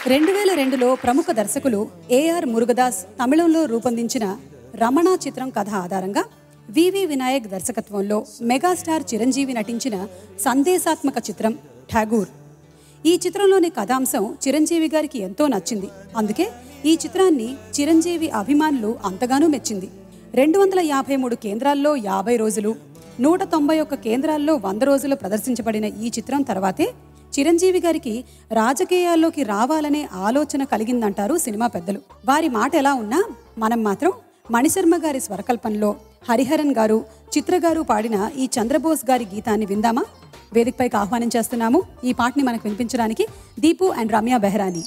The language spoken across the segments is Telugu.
2002లో ప్రముఖ దర్శకులు ఏఆర్ మురుగదాస్ తమిళంలో రూపొందించిన రమణ చిత్రం కథ ఆధారంగా వివి వినాయక్ దర్శకత్వంలో మెగాస్టార్ చిరంజీవి నటించిన సందేశాత్మక చిత్రం ఠాగూర్. ఈ చిత్రంలోని కథాంశం చిరంజీవి గారికి ఎంతో నచ్చింది. అందుకే ఈ చిత్రాన్ని చిరంజీవి అభిమానులు అంతగానూ మెచ్చింది. 253 కేంద్రాల్లో 50 రోజులు, 191 కేంద్రాల్లో 100 రోజులు ప్రదర్శించబడిన ఈ చిత్రం తర్వాతే చిరంజీవి గారికి రాజకీయాల్లోకి రావాలనే ఆలోచన కలిగిందంటారు సినిమా పెద్దలు. వారి మాట ఎలా ఉన్నా మనం మాత్రం మణిశర్మ గారి స్వరకల్పనలో హరిహరన్ గారు, చిత్ర గారు పాడిన ఈ చంద్రబోస్ గారి గీతాన్ని విందామా? వేదికపైకి ఆహ్వానం చేస్తున్నాము. ఈ పాటని మనకు వినిపించడానికి దీపు అండ్ రమ్య బెహరాని.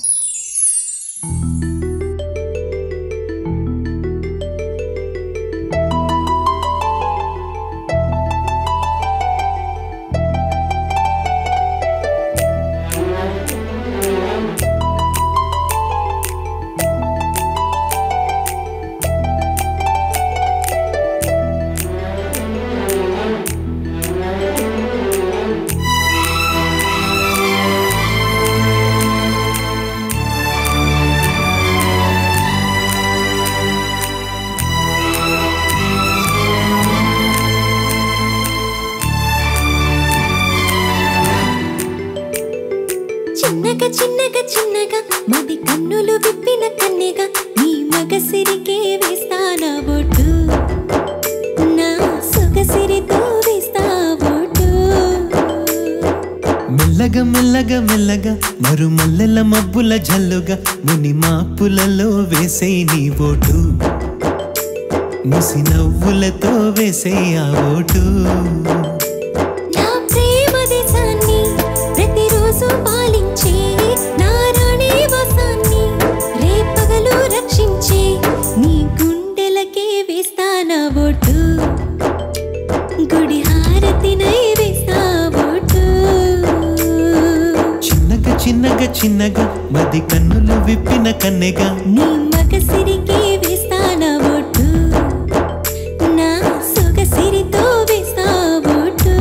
చిన్నగా చిన్నగా చిన్నగా మది కన్నులు విప్పిన కన్నెగా నీ మగసిరికే వేస్తానా బొట్టు, నా సొగసిరితో వేస్తాబొట్టు. మెల్లగా మెల్లగా మెల్లగా మరుమల్లెల మబ్బుల జల్లుగా ముని మాపులలో వేసే నీ ఓటు, ముసి నవ్వులతో వేసే ఆ ఓటు. నా ప్రేమ దేశాన్ని ప్రతిరోజు పాలించే నా రాణి వాసాన్ని రేపగలు రక్షించే నీ గుండెలకే వేస్తానా బొట్టు, గుడి హారతినై వేస్తాబొట్టు. చిన్నగా చిన్నగా చిన్నగా మది కన్నులు విప్పిన కన్నెగా నీ మగసిరికే వేస్తానా బొట్టు, నా సొగసిరితో వేస్తాబొట్టు.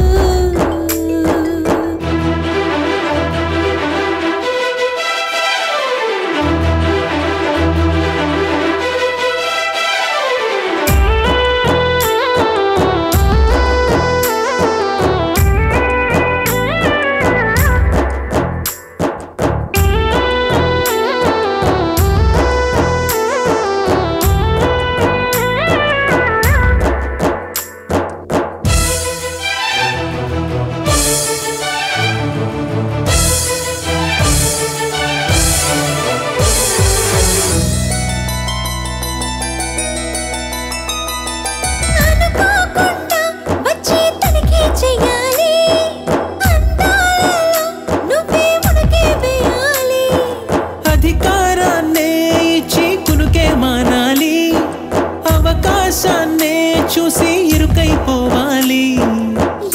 చూసి ఇరుకైపోవాలి.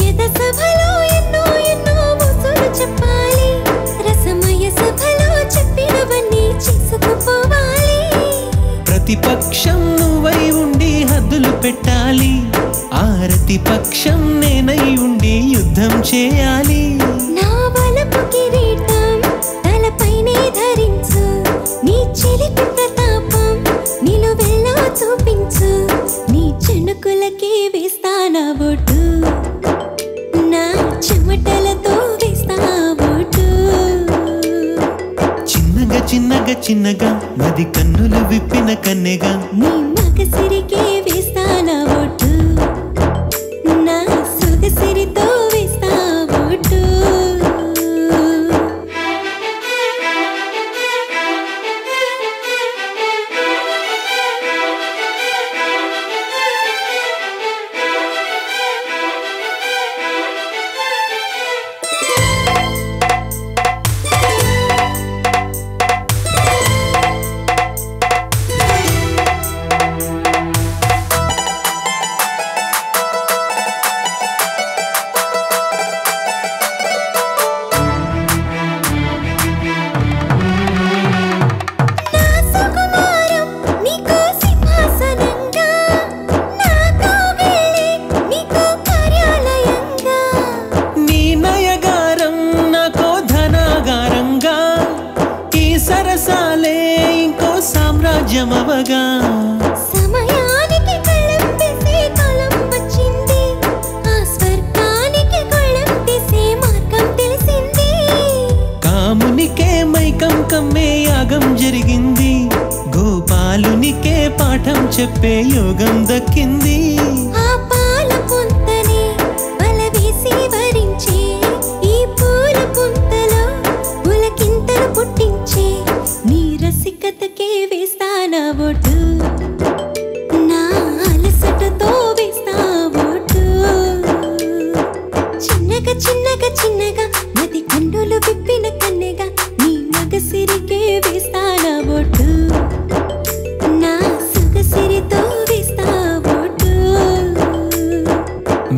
ఎద సభలో ఎన్నో ఎన్నో ముసులు చెప్పాలి, రసమయ సభలో చెప్పినవన్నీ చేసుకుపోవాలి. ప్రతిపక్షం నువ్వై ఉండి హద్దులు పెట్టాలి, ఆరతి పక్షం నేనై ఉండి యుద్ధం చేయాలి. నా వలపు కిరీటం తలపైనే ధరించు, నీ చిలిపి ప్రతాపం నిలువెల్లా చూపించు, నీ చెణుకులకే వేస్తానా బొట్టు, నా చెమటలతో వేస్తాబొట్టు. చిన్నగా చిన్నగా చిన్నగా మది కన్నులు విప్పిన కన్నెగా నీ మగసిరికే వేస్తానా బొట్టు, నా సొగసిరితో వేస్తాబొట్టు. సరసాలే ఇంకో సామ్రాజ్యం అవగా సమయానికి కళ్ళం తీసే కాలం వచ్చింది ఆ స్వర్గానికి కళ్ళం తీసే మార్గం తెలిసింది కామునికే మైకం కమ్మే యాగం జరిగింది గోపాలునికే పాఠం చెప్పే యోగం దక్కింది ఆ పాల పుంతనే వల వేసి వరించే ఈ పూల పుంతలో పులకింతలు పుట్టించే నీ రసికతకే వేస్తానా ఓటు నా అలసటతో వేస్తా ఓటు చిన్నగా చిన్నగా చిన్నగా నది కన్నులు విప్పిన కన్నెగా నీ మగసిరికే వేస్తానా ఓటు నా సుగసిరితో వేస్తా ఓటు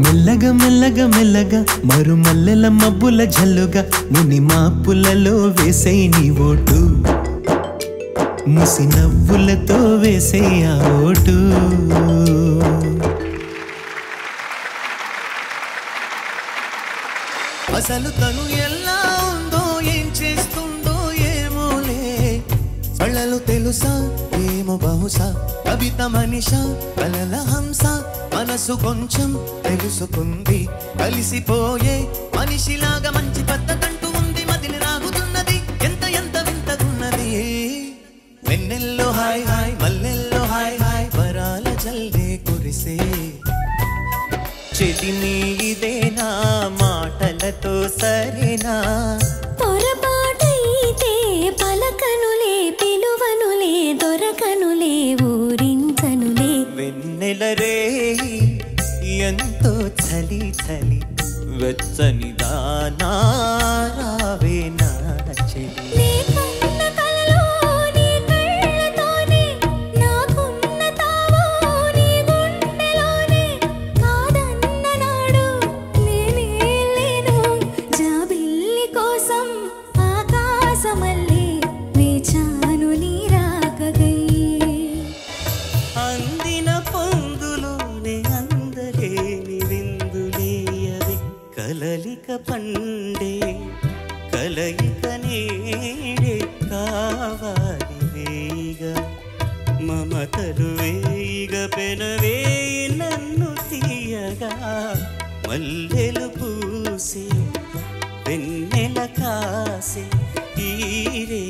మెల్లగా మెల్లగా మెల్లగా మరుమల్లెల మబ్బుల జల్లుగా ముని మాపులలో వేసే నీ ఓటు ముసి నవ్వులతో వేసే ఆ ఓటు అసలు తను ఎలా ఉందో ఏం చేస్తుందో ఏమోలే కళ్ళలు తెలుసా ఏమో బహుశా కవిత మనిషా కలల హంస మనసు కొంచెం తెలుసుకుంది కలిసిపోయే మనిషిలాగా మంచి పద్ధతంటూ ఉంది మదిని రాగుతున్నది ఎంత ఎంత వింతగున్నది వెన్నెల్లో హాయ్ హాయ్ మల్లెల్లో హాయ్ హాయ్ వరాల జల్దే కురిసే చెలిని ఇదేనా మాటలతో సరేనా పొరపాటైతే పలకనులే పిలువనులే దొరకనులే ఊరించనులే వెన్నెల రే ఎంతో చలి చలి వెచ్చని దానారావే నా చెలి నీకున్న కలలో నీ కళ్ళతోనే నాకున్న తావో నీ గుండెలోనే కాదన్న నాడు నేనే లేను జాబిల్లి కోసం ఆకాశమల్లే వేచాను నీ రాకగై అందిన పొందులోనే అందలేని విందులేయవే కలలిక పండే కలయిక నీడే కావాలి వేగా మమతలు వేయిగ పెనవేయి నన్ను తీయగా మల్లెలు పూసే వెన్నెల కాసే ఈరే